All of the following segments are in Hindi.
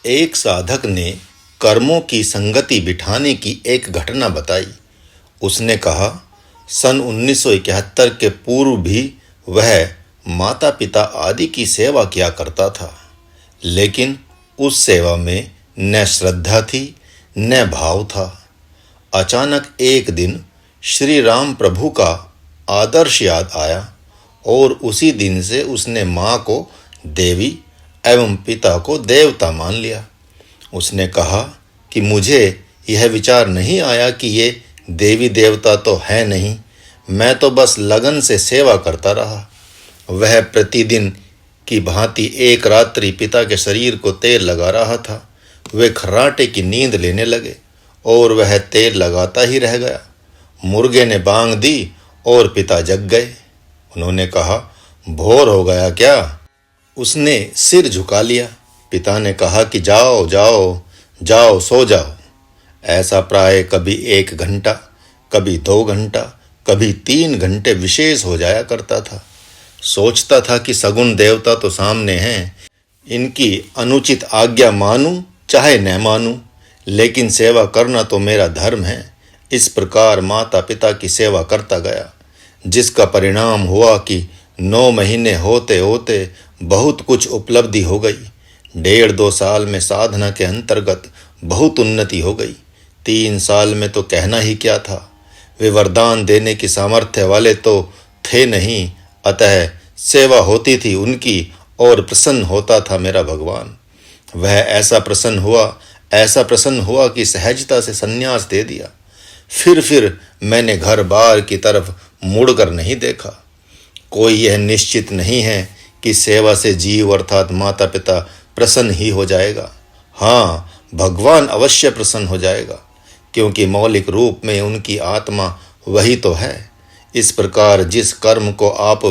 एक साधक ने कर्मों की संगति बिठाने की एक घटना बताई। उसने कहा, सन 1971 के पूर्व भी वह माता पिता आदि की सेवा किया करता था, लेकिन उस सेवा में न श्रद्धा थी न भाव था। अचानक एक दिन श्री राम प्रभु का आदर्श याद आया और उसी दिन से उसने माँ को देवी एवं पिता को देवता मान लिया। उसने कहा कि मुझे यह विचार नहीं आया कि ये देवी देवता तो है नहीं, मैं तो बस लगन से सेवा करता रहा। वह प्रतिदिन की भांति एक रात्रि पिता के शरीर को तेल लगा रहा था। वे खर्राटे की नींद लेने लगे और वह तेल लगाता ही रह गया। मुर्गे ने बांग दी और पिता जग गए। उन्होंने कहा, भोर हो गया क्या? उसने सिर झुका लिया। पिता ने कहा कि जाओ जाओ जाओ सो जाओ। ऐसा प्राय कभी 1 घंटा, कभी 2 घंटा, कभी 3 घंटे विशेष हो जाया करता था। सोचता था कि सगुण देवता तो सामने हैं, इनकी अनुचित आज्ञा मानूं चाहे न मानूं, लेकिन सेवा करना तो मेरा धर्म है। इस प्रकार माता पिता की सेवा करता गया, जिसका परिणाम हुआ कि 9 महीने होते होते बहुत कुछ उपलब्धि हो गई। 1.5-2 साल में साधना के अंतर्गत बहुत उन्नति हो गई। 3 साल में तो कहना ही क्या था। वे वरदान देने की सामर्थ्य वाले तो थे नहीं, अतः सेवा होती थी उनकी और प्रसन्न होता था मेरा भगवान। वह ऐसा प्रसन्न हुआ कि सहजता से संन्यास दे दिया। फिर मैंने घर बार की तरफ मुड़कर नहीं देखा। कोई यह निश्चित नहीं है कि सेवा से जीव अर्थात माता पिता प्रसन्न ही हो जाएगा। हाँ, भगवान अवश्य प्रसन्न हो जाएगा, क्योंकि मौलिक रूप में उनकी आत्मा वही तो है। इस प्रकार जिस कर्म को आप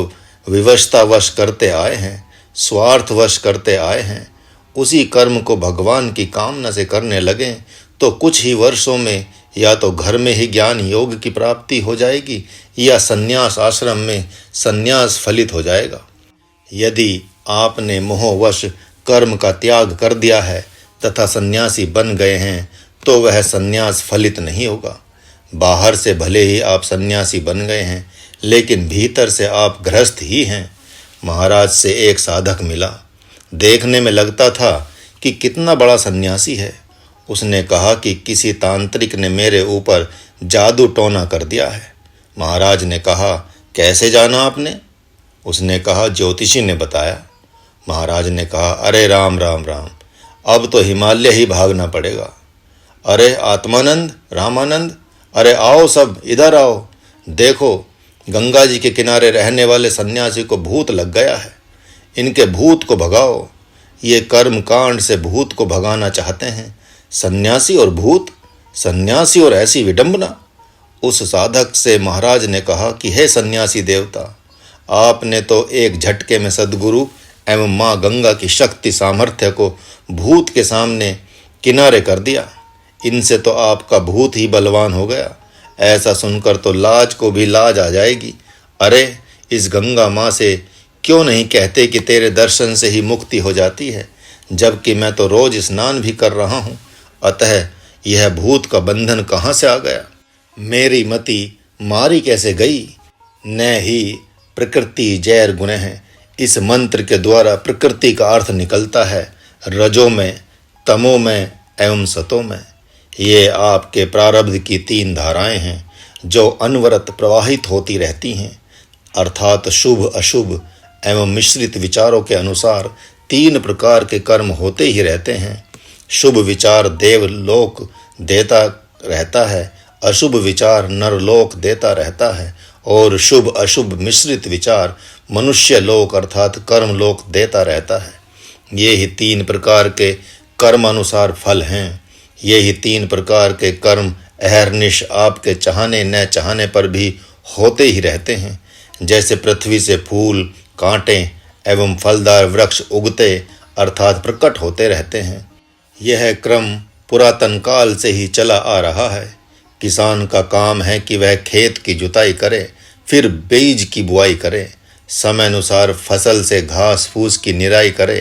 विवशतावश करते आए हैं, स्वार्थवश करते आए हैं, उसी कर्म को भगवान की कामना से करने लगें तो कुछ ही वर्षों में या तो घर में ही ज्ञान योग की प्राप्ति हो जाएगी या संन्यास आश्रम में संन्यास फलित हो जाएगा। यदि आपने मोहवश कर्म का त्याग कर दिया है तथा सन्यासी बन गए हैं तो वह संन्यास फलित नहीं होगा। बाहर से भले ही आप सन्यासी बन गए हैं, लेकिन भीतर से आप गृहस्थ ही हैं। महाराज से एक साधक मिला। देखने में लगता था कि कितना बड़ा सन्यासी है। उसने कहा कि किसी तांत्रिक ने मेरे ऊपर जादू टोना कर दिया है। महाराज ने कहा, कैसे जाना आपने? उसने कहा, ज्योतिषी ने बताया। महाराज ने कहा, अरे राम राम राम, अब तो हिमालय ही भागना पड़ेगा। अरे आत्मानंद, रामानंद, अरे आओ सब, इधर आओ। देखो, गंगा जी के किनारे रहने वाले सन्यासी को भूत लग गया है। इनके भूत को भगाओ। ये कर्म कांड से भूत को भगाना चाहते हैं। सन्यासी और भूत, सन्यासी और ऐसी विडंबना। उस साधक से महाराज ने कहा कि हे सन्यासी देवता, आपने तो एक झटके में सद्गुरु एवं माँ गंगा की शक्ति सामर्थ्य को भूत के सामने किनारे कर दिया। इनसे तो आपका भूत ही बलवान हो गया। ऐसा सुनकर तो लाज को भी लाज आ जाएगी। अरे, इस गंगा माँ से क्यों नहीं कहते कि तेरे दर्शन से ही मुक्ति हो जाती है, जबकि मैं तो रोज स्नान भी कर रहा हूँ। अतः यह भूत का बंधन कहाँ से आ गया? मेरी मति मारी कैसे गई? न ही प्रकृति जैर गुण है। इस मंत्र के द्वारा प्रकृति का अर्थ निकलता है रजो में, तमो में एवं सतो में। ये आपके प्रारब्ध की 3 धाराएं हैं जो अनवरत प्रवाहित होती रहती हैं, अर्थात शुभ अशुभ एवं मिश्रित विचारों के अनुसार 3 प्रकार के कर्म होते ही रहते हैं। शुभ विचार देवलोक देता रहता है, अशुभ विचार नरलोक देता रहता है और शुभ अशुभ मिश्रित विचार मनुष्य लोक अर्थात कर्म लोक देता रहता है। ये ही 3 प्रकार के कर्म अनुसार फल हैं। ये ही 3 प्रकार के कर्म अहर्निश आपके चाहने न चाहने पर भी होते ही रहते हैं। जैसे पृथ्वी से फूल, कांटे एवं फलदार वृक्ष उगते अर्थात प्रकट होते रहते हैं। यह क्रम पुरातन काल से ही चला आ रहा है। किसान का काम है कि वह खेत की जुताई करे, फिर बीज की बुआई करे, समय अनुसार फसल से घास फूस की निराई करे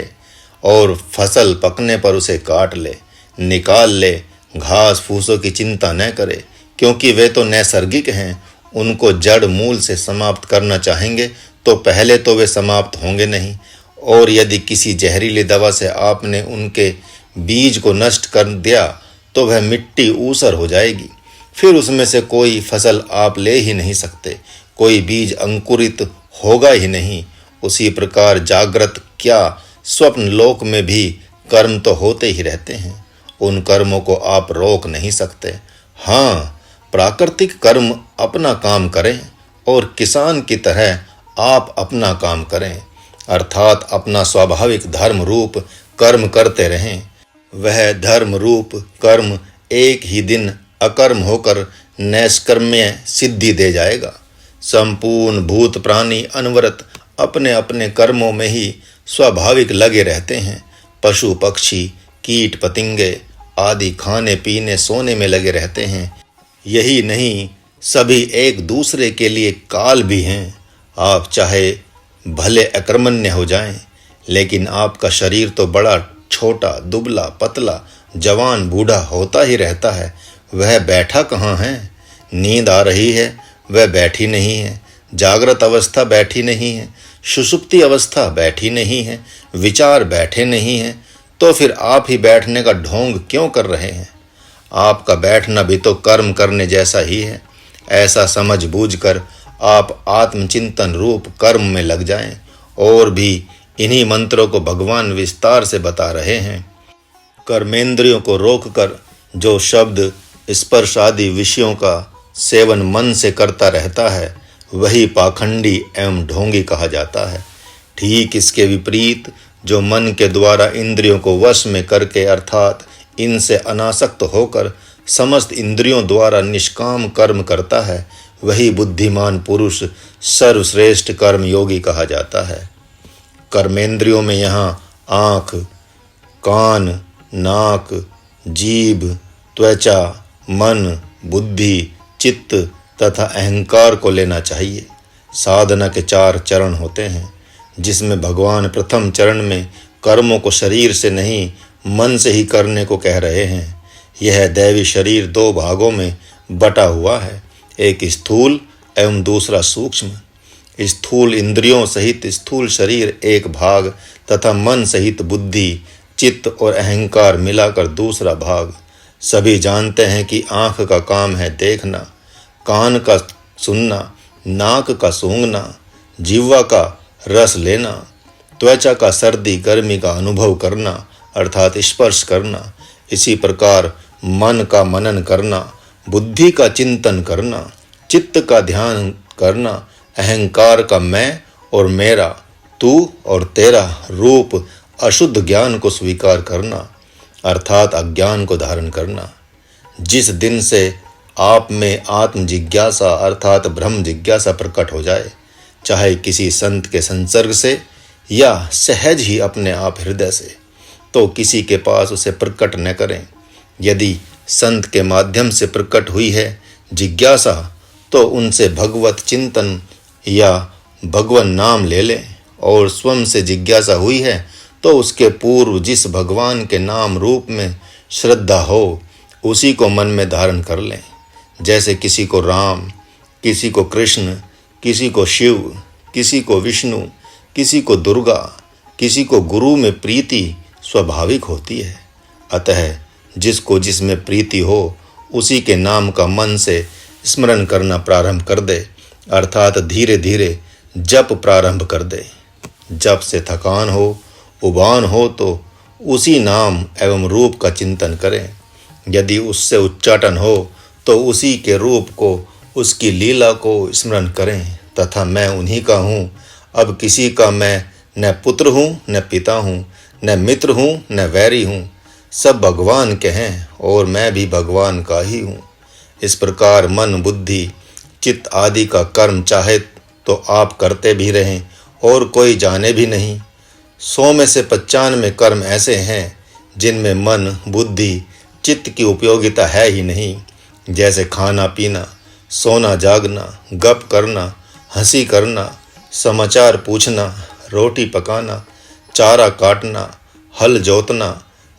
और फसल पकने पर उसे काट ले, निकाल ले। घास फूसों की चिंता न करे, क्योंकि वे तो नैसर्गिक हैं। उनको जड़ मूल से समाप्त करना चाहेंगे तो पहले तो वे समाप्त होंगे नहीं, और यदि किसी जहरीली दवा से आपने उनके बीज को नष्ट कर दिया तो वह मिट्टी ऊसर हो जाएगी। फिर उसमें से कोई फसल आप ले ही नहीं सकते, कोई बीज अंकुरित होगा ही नहीं। उसी प्रकार जागृत क्या स्वप्न लोक में भी कर्म तो होते ही रहते हैं। उन कर्मों को आप रोक नहीं सकते। हाँ, प्राकृतिक कर्म अपना काम करें और किसान की तरह आप अपना काम करें, अर्थात अपना स्वाभाविक धर्म रूप कर्म करते रहें। वह धर्म रूप कर्म एक ही दिन अकर्म होकर नैष्कर्म्य सिद्धि दे जाएगा। संपूर्ण भूत प्राणी अनवरत अपने अपने कर्मों में ही स्वाभाविक लगे रहते हैं। पशु पक्षी कीट पतिंगे आदि खाने पीने सोने में लगे रहते हैं। यही नहीं, सभी एक दूसरे के लिए काल भी हैं। आप चाहे भले अकर्मण्य हो जाएं, लेकिन आपका शरीर तो बड़ा छोटा दुबला पतला जवान बूढ़ा होता ही रहता है। वह बैठा कहाँ है? नींद आ रही है, वह बैठी नहीं है। जागृत अवस्था बैठी नहीं है, सुषुप्ति अवस्था बैठी नहीं है, विचार बैठे नहीं हैं। तो फिर आप ही बैठने का ढोंग क्यों कर रहे हैं? आपका बैठना भी तो कर्म करने जैसा ही है। ऐसा समझ बूझकर आप आत्मचिंतन रूप कर्म में लग जाएं। और भी इन्हीं मंत्रों को भगवान विस्तार से बता रहे हैं। कर्मेंद्रियों को रोककर जो शब्द स्पर्श आदि विषयों का सेवन मन से करता रहता है, वही पाखंडी एवं ढोंगी कहा जाता है। ठीक इसके विपरीत जो मन के द्वारा इंद्रियों को वश में करके अर्थात इनसे अनासक्त होकर समस्त इंद्रियों द्वारा निष्काम कर्म करता है, वही बुद्धिमान पुरुष सर्वश्रेष्ठ कर्म योगी कहा जाता है। कर्मेंद्रियों में यहाँ आँख, कान, नाक, जीभ, त्वचा, मन, बुद्धि, चित्त तथा अहंकार को लेना चाहिए। साधना के 4 चरण होते हैं, जिसमें भगवान प्रथम चरण में कर्मों को शरीर से नहीं मन से ही करने को कह रहे हैं। यह दैवी शरीर 2 भागों में बटा हुआ है, एक स्थूल एवं दूसरा सूक्ष्म। स्थूल इंद्रियों सहित स्थूल शरीर एक भाग तथा मन सहित बुद्धि, चित्त और अहंकार मिलाकर दूसरा भाग। सभी जानते हैं कि आँख का काम है देखना, कान का सुनना, नाक का सूंघना, जिह्वा का रस लेना, त्वचा का सर्दी गर्मी का अनुभव करना अर्थात स्पर्श करना। इसी प्रकार मन का मनन करना, बुद्धि का चिंतन करना, चित्त का ध्यान करना, अहंकार का मैं और मेरा, तू और तेरा रूप अशुद्ध ज्ञान को स्वीकार करना अर्थात अज्ञान को धारण करना। जिस दिन से आप में आत्म जिज्ञासा अर्थात ब्रह्म जिज्ञासा प्रकट हो जाए, चाहे किसी संत के संसर्ग से या सहज ही अपने आप हृदय से, तो किसी के पास उसे प्रकट न करें। यदि संत के माध्यम से प्रकट हुई है जिज्ञासा, तो उनसे भगवत चिंतन या भगवान नाम ले लें, और स्वयं से जिज्ञासा हुई है तो उसके पूर्व जिस भगवान के नाम रूप में श्रद्धा हो, उसी को मन में धारण कर लें। जैसे किसी को राम, किसी को कृष्ण, किसी को शिव, किसी को विष्णु, किसी को दुर्गा, किसी को गुरु में प्रीति स्वाभाविक होती है। अतः जिसको जिसमें प्रीति हो, उसी के नाम का मन से स्मरण करना प्रारंभ कर दे, अर्थात धीरे धीरे जप प्रारंभ कर दे। जप से थकान हो, उबान हो तो उसी नाम एवं रूप का चिंतन करें। यदि उससे उच्चाटन हो तो उसी के रूप को, उसकी लीला को स्मरण करें तथा मैं उन्हीं का हूँ। अब किसी का मैं न पुत्र हूँ, न पिता हूँ, न मित्र हूँ, न वैरी हूँ। सब भगवान के हैं और मैं भी भगवान का ही हूँ। इस प्रकार मन, बुद्धि, चित्त आदि का कर्म चाहे तो आप करते भी रहें और कोई जाने भी नहीं। 100 में से 95 कर्म ऐसे हैं जिनमें मन, बुद्धि, चित्त की उपयोगिता है ही नहीं। जैसे खाना पीना, सोना जागना, गप करना, हंसी करना, समाचार पूछना, रोटी पकाना, चारा काटना, हल जोतना,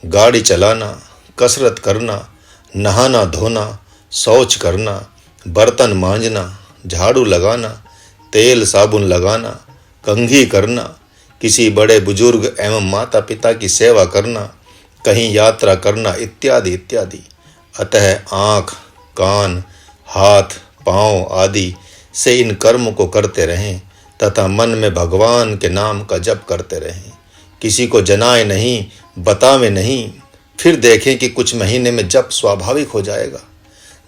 गाड़ी चलाना, कसरत करना, नहाना धोना, शौच करना, बर्तन मांजना, झाड़ू लगाना, तेल साबुन लगाना, कंघी करना, किसी बड़े बुजुर्ग एवं माता पिता की सेवा करना, कहीं यात्रा करना इत्यादि इत्यादि। अतः आँख, कान, हाथ, पाँव आदि से इन कर्म को करते रहें तथा मन में भगवान के नाम का जप करते रहें। किसी को जनाए नहीं, बतावे नहीं। फिर देखें कि कुछ महीने में जप स्वाभाविक हो जाएगा।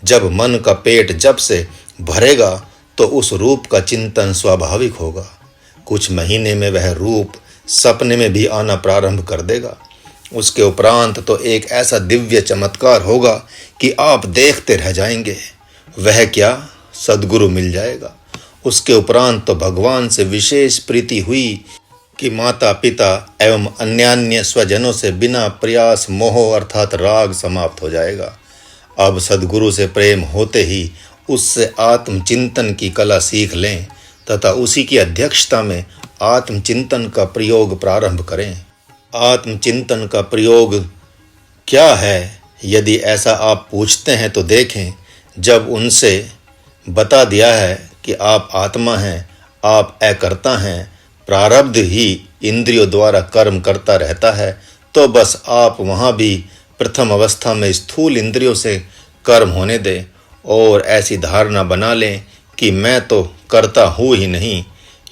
जब मन का पेट जप से भरेगा तो उस रूप का चिंतन स्वाभाविक होगा। कुछ महीने में वह रूप सपने में भी आना प्रारंभ कर देगा। उसके उपरांत तो एक ऐसा दिव्य चमत्कार होगा कि आप देखते रह जाएंगे। वह क्या, सद्गुरु मिल जाएगा। उसके उपरांत तो भगवान से विशेष प्रीति हुई कि माता पिता एवं अन्यान्य स्वजनों से बिना प्रयास मोह अर्थात राग समाप्त हो जाएगा। अब सद्गुरु से प्रेम होते ही उससे आत्मचिंतन की कला सीख लें तथा उसी की अध्यक्षता में आत्मचिंतन का प्रयोग प्रारंभ करें। आत्मचिंतन का प्रयोग क्या है, यदि ऐसा आप पूछते हैं तो देखें, जब उनसे बता दिया है कि आप आत्मा हैं, आप अकर्ता हैं, प्रारब्ध ही इंद्रियों द्वारा कर्म करता रहता है, तो बस आप वहाँ भी प्रथम अवस्था में स्थूल इंद्रियों से कर्म होने दें और ऐसी धारणा बना लें कि मैं तो करता हूँ ही नहीं।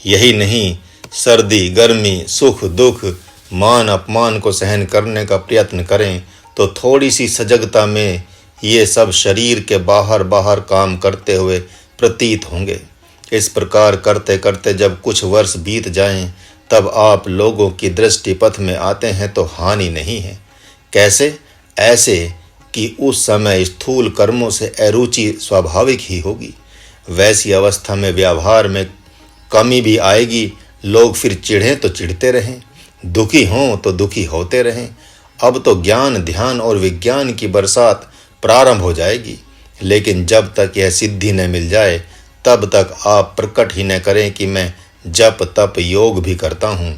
यही नहीं, सर्दी गर्मी सुख दुख मान अपमान को सहन करने का प्रयत्न करें तो थोड़ी सी सजगता में ये सब शरीर के बाहर बाहर काम करते हुए प्रतीत होंगे। इस प्रकार करते करते जब कुछ वर्ष बीत जाएं, तब आप लोगों की दृष्टि पथ में आते हैं तो हानि नहीं है। कैसे? ऐसे कि उस समय स्थूल कर्मों से अरुचि स्वाभाविक ही होगी। वैसी अवस्था में व्यवहार में कमी भी आएगी। लोग फिर चिढ़ें तो चिढ़ते रहें, दुखी हों तो दुखी होते रहें। अब तो ज्ञान ध्यान और विज्ञान की बरसात प्रारंभ हो जाएगी। लेकिन जब तक यह सिद्धि न मिल जाए तब तक आप प्रकट ही न करें कि मैं जप तप योग भी करता हूँ।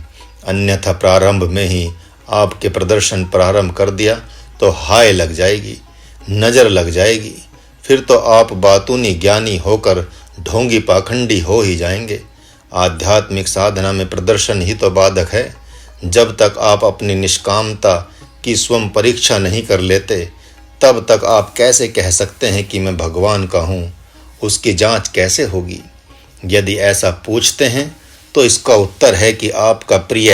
अन्यथा प्रारंभ में ही आपके प्रदर्शन प्रारंभ कर दिया तो हाय लग जाएगी, नज़र लग जाएगी। फिर तो आप बातूनी ज्ञानी होकर ढोंगी पाखंडी हो ही जाएंगे। आध्यात्मिक साधना में प्रदर्शन ही तो बाधक है। जब तक आप अपनी निष्कामता की स्वयं परीक्षा नहीं कर लेते तब तक आप कैसे कह सकते हैं कि मैं भगवान का हूँ? उसकी जांच कैसे होगी? यदि ऐसा पूछते हैं तो इसका उत्तर है कि आपका प्रिय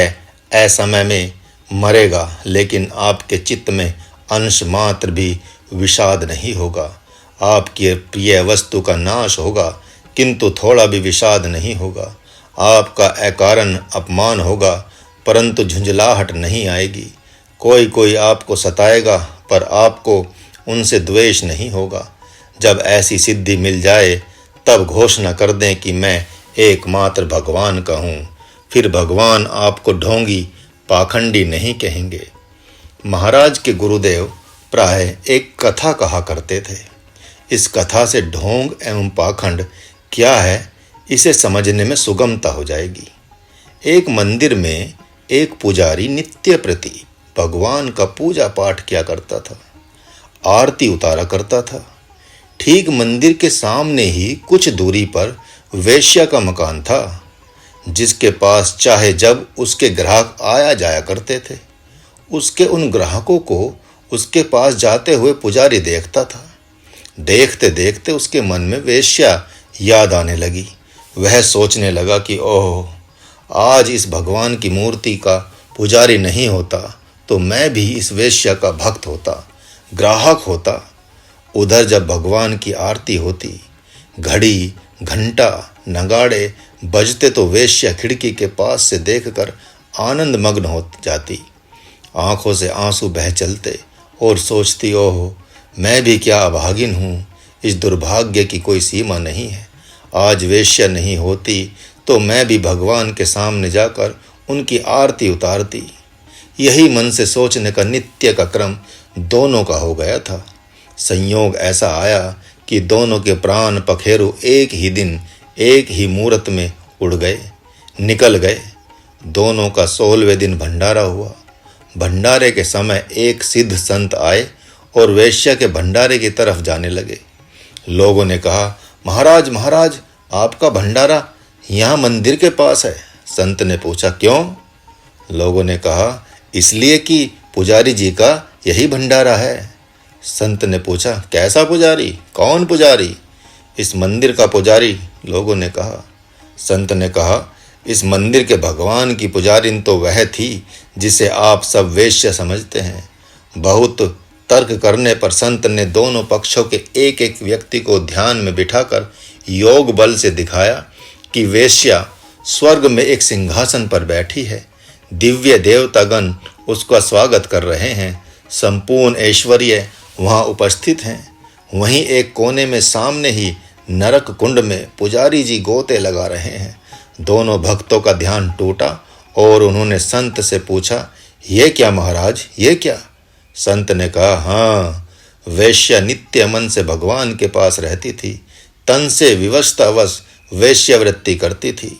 असमय में मरेगा, लेकिन आपके चित्त में अंश मात्र भी विषाद नहीं होगा। आपकी प्रिय वस्तु का नाश होगा किंतु थोड़ा भी विषाद नहीं होगा। आपका अकारण अपमान होगा परंतु झुंझलाहट नहीं आएगी। कोई कोई आपको सताएगा पर आपको उनसे द्वेष नहीं होगा। जब ऐसी सिद्धि मिल जाए तब घोषणा कर दें कि मैं एकमात्र भगवान का हूँ। फिर भगवान आपको ढोंगी पाखंडी नहीं कहेंगे। महाराज के गुरुदेव प्राय एक कथा कहा करते थे। इस कथा से ढोंग एवं पाखंड क्या है इसे समझने में सुगमता हो जाएगी। एक मंदिर में एक पुजारी नित्य प्रति भगवान का पूजा पाठ किया करता था, आरती उतारा करता था। ठीक मंदिर के सामने ही कुछ दूरी पर वेश्या का मकान था, जिसके पास चाहे जब उसके ग्राहक आया जाया करते थे। उसके उन ग्राहकों को उसके पास जाते हुए पुजारी देखता था। देखते देखते उसके मन में वेश्या याद आने लगी। वह सोचने लगा कि ओह, आज इस भगवान की मूर्ति का पुजारी नहीं होता तो मैं भी इस वेश्या का भक्त होता, ग्राहक होता। उधर जब भगवान की आरती होती, घड़ी घंटा नगाड़े बजते तो वेश्या खिड़की के पास से देखकर आनंद मग्न हो जाती। आंखों से आंसू बह चलते और सोचती, ओह मैं भी क्या अभागिन हूँ, इस दुर्भाग्य की कोई सीमा नहीं है। आज वेश्या नहीं होती तो मैं भी भगवान के सामने जाकर उनकी आरती उतारती। यही मन से सोचने का नित्य का क्रम दोनों का हो गया था। संयोग ऐसा आया कि दोनों के प्राण पखेरु एक ही दिन एक ही मुहूर्त में उड़ गए, निकल गए। दोनों का 16वें दिन भंडारा हुआ। भंडारे के समय एक सिद्ध संत आए और वेश्या के भंडारे की तरफ जाने लगे। लोगों ने कहा, महाराज महाराज, आपका भंडारा यहाँ मंदिर के पास है। संत ने पूछा, क्यों? लोगों ने कहा, इसलिए कि पुजारी जी का यही भंडारा है। संत ने पूछा, कैसा पुजारी? कौन पुजारी? इस मंदिर का पुजारी। लोगों ने कहा। संत ने कहा, इस मंदिर के भगवान की पुजारिन तो वह थी जिसे आप सब वेश्या समझते हैं। बहुत तर्क करने पर संत ने दोनों पक्षों के एक एक व्यक्ति को ध्यान में बिठाकर योग बल से दिखाया कि वेश्या स्वर्ग में एक सिंहासन पर बैठी है। दिव्य देवतागण उसका स्वागत कर रहे हैं। संपूर्ण ऐश्वर्य वहां उपस्थित हैं। वहीं एक कोने में सामने ही नरक कुंड में पुजारी जी गोते लगा रहे हैं। दोनों भक्तों का ध्यान टूटा और उन्होंने संत से पूछा, ये क्या महाराज, ये क्या? संत ने कहा, हाँ, वेश्या नित्य मन से भगवान के पास रहती थी, तन से विवशतावश वेश्यावृत्ति करती थी।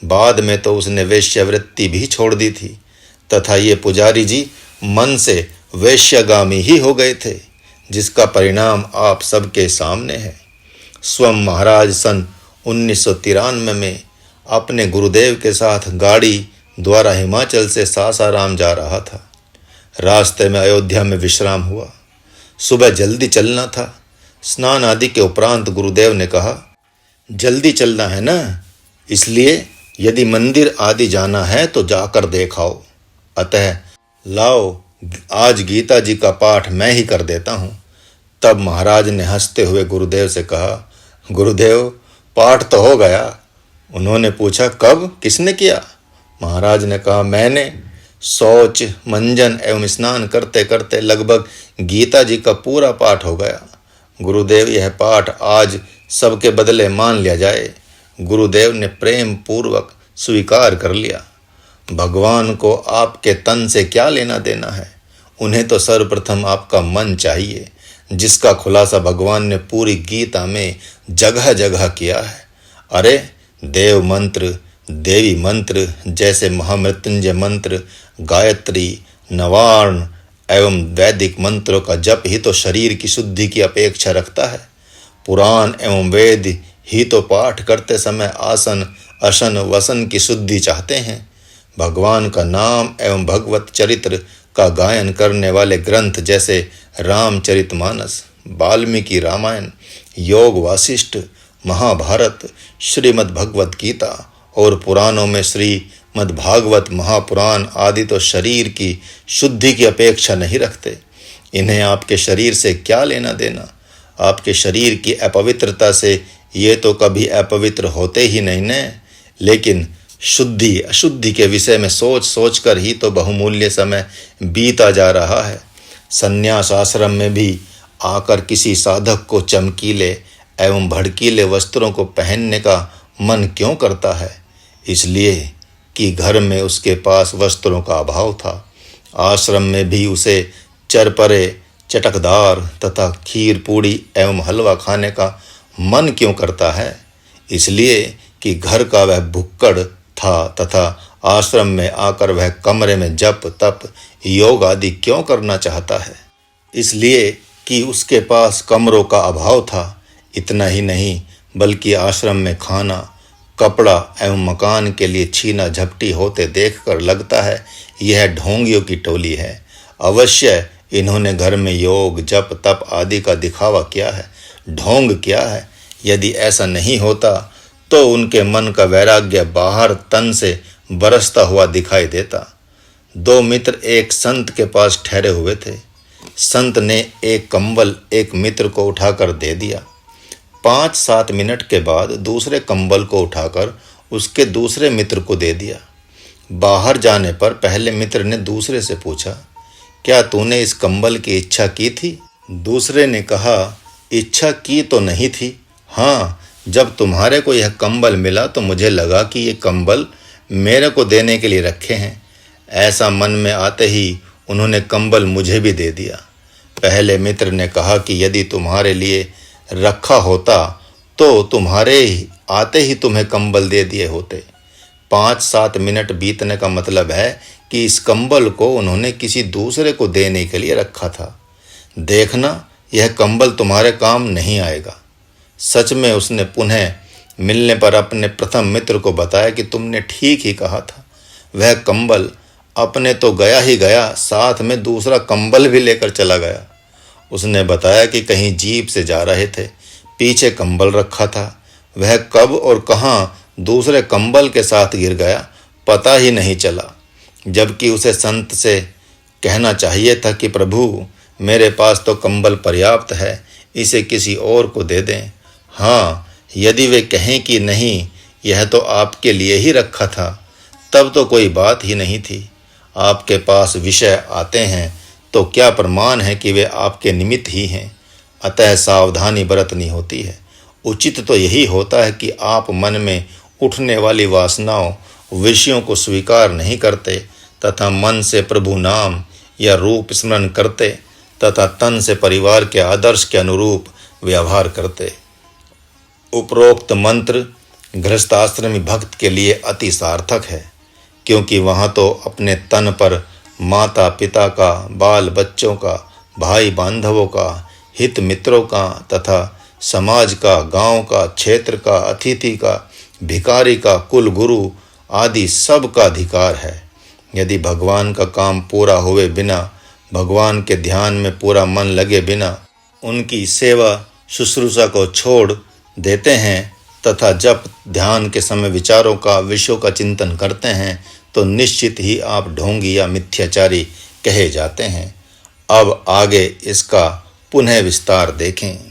बाद में तो उसने वेश्यावृत्ति भी छोड़ दी थी तथा ये पुजारी जी मन से वेश्यागामी ही हो गए थे, जिसका परिणाम आप सबके सामने है। स्वयं महाराज सन 1993 में अपने गुरुदेव के साथ गाड़ी द्वारा हिमाचल से सासाराम जा रहा था। रास्ते में अयोध्या में विश्राम हुआ। सुबह जल्दी चलना था। स्नान आदि के उपरांत गुरुदेव ने कहा, जल्दी चलना है ना, इसलिए यदि मंदिर आदि जाना है तो जाकर देखाओ। अतः लाओ, आज गीता जी का पाठ मैं ही कर देता हूँ। तब महाराज ने हंसते हुए गुरुदेव से कहा, गुरुदेव, पाठ तो हो गया। उन्होंने पूछा, कब, किसने किया? महाराज ने कहा, मैंने। शौच, मंजन एवं स्नान करते करते लगभग गीता जी का पूरा पाठ हो गया। गुरुदेव, यह पाठ आज सबके बदले मान लिया जाए। गुरुदेव ने प्रेम पूर्वक स्वीकार कर लिया। भगवान को आपके तन से क्या लेना देना है? उन्हें तो सर्वप्रथम आपका मन चाहिए, जिसका खुलासा भगवान ने पूरी गीता में जगह जगह किया है। अरे, देव मंत्र, देवी मंत्र जैसे महामृत्युंजय मंत्र, गायत्री, नवार्ण एवं वैदिक मंत्रों का जप ही तो शरीर की शुद्धि की अपेक्षा रखता है। पुराण एवं वेद ही तो पाठ करते समय आसन, अशन, वसन की शुद्धि चाहते हैं। भगवान का नाम एवं भगवत चरित्र का गायन करने वाले ग्रंथ जैसे रामचरितमानस, वाल्मीकि रामायण, योग वासिष्ठ, महाभारत, श्रीमद् भगवत गीता और पुराणों में श्रीमद् भागवत महापुराण आदि तो शरीर की शुद्धि की अपेक्षा नहीं रखते। इन्हें आपके शरीर से क्या लेना देना? आपके शरीर की अपवित्रता से ये तो कभी अपवित्र होते ही नहीं न। लेकिन शुद्धि अशुद्धि के विषय में सोच सोच कर ही तो बहुमूल्य समय बीता जा रहा है। संन्यास आश्रम में भी आकर किसी साधक को चमकीले एवं भड़कीले वस्त्रों को पहनने का मन क्यों करता है? इसलिए कि घर में उसके पास वस्त्रों का अभाव था। आश्रम में भी उसे चरपरे, चटकदार तथा खीर पूड़ी एवं हलवा खाने का मन क्यों करता है? इसलिए कि घर का वह भुक्कड़ था तथा आश्रम में आकर वह कमरे में जप तप योग आदि क्यों करना चाहता है? इसलिए कि उसके पास कमरों का अभाव था। इतना ही नहीं बल्कि आश्रम में खाना, कपड़ा एवं मकान के लिए छीना झपटी होते देखकर लगता है यह ढोंगियों की टोली है। अवश्य इन्होंने घर में योग जप तप आदि का दिखावा किया है, ढोंग किया है। यदि ऐसा नहीं होता तो उनके मन का वैराग्य बाहर तन से बरसता हुआ दिखाई देता। दो मित्र एक संत के पास ठहरे हुए थे। संत ने एक कंबल एक मित्र को उठाकर दे दिया। 5-7 मिनट के बाद दूसरे कंबल को उठाकर उसके दूसरे मित्र को दे दिया। बाहर जाने पर पहले मित्र ने दूसरे से पूछा, क्या तूने इस कंबल की इच्छा की थी? दूसरे ने कहा, इच्छा की तो नहीं थी। हाँ, जब तुम्हारे को यह कंबल मिला तो मुझे लगा कि ये कंबल मेरे को देने के लिए रखे हैं। ऐसा मन में आते ही उन्होंने कंबल मुझे भी दे दिया। पहले मित्र ने कहा कि यदि तुम्हारे लिए रखा होता तो तुम्हारे आते ही तुम्हें कंबल दे दिए होते। 5-7 मिनट बीतने का मतलब है कि इस कंबल को उन्होंने किसी दूसरे को देने के लिए रखा था। देखना, यह कंबल तुम्हारे काम नहीं आएगा। सच में उसने पुनः मिलने पर अपने प्रथम मित्र को बताया कि तुमने ठीक ही कहा था। वह कंबल अपने तो गया ही गया, साथ में दूसरा कंबल भी लेकर चला गया। उसने बताया कि कहीं जीप से जा रहे थे, पीछे कंबल रखा था। वह कब और कहाँ दूसरे कंबल के साथ गिर गया पता ही नहीं चला, जबकि उसे संत से कहना चाहिए था कि प्रभु, मेरे पास तो कंबल पर्याप्त है, इसे किसी और को दे दें। हाँ, यदि वे कहें कि नहीं, यह तो आपके लिए ही रखा था, तब तो कोई बात ही नहीं थी। आपके पास विषय आते हैं तो क्या प्रमाण है कि वे आपके निमित्त ही हैं। अतः सावधानी बरतनी होती है। उचित तो यही होता है कि आप मन में उठने वाली वासनाओं, विषयों को स्वीकार नहीं करते तथा मन से प्रभु नाम या रूप स्मरण करते तथा तन से परिवार के आदर्श के अनुरूप व्यवहार करते। उपरोक्त मंत्र गृहस्थाश्रमी भक्त के लिए अति सार्थक है, क्योंकि वहाँ तो अपने तन पर माता पिता का, बाल बच्चों का, भाई बांधवों का, हित मित्रों का तथा समाज का, गांव का, क्षेत्र का, अतिथि का, भिखारी का, कुल गुरु आदि सब का अधिकार है। यदि भगवान का काम पूरा हुए बिना, भगवान के ध्यान में पूरा मन लगे बिना उनकी सेवा शुश्रूषा को छोड़ देते हैं तथा जब ध्यान के समय विचारों का, विषयों का चिंतन करते हैं, तो निश्चित ही आप ढोंगी या मिथ्याचारी कहे जाते हैं। अब आगे इसका पुनः विस्तार देखें।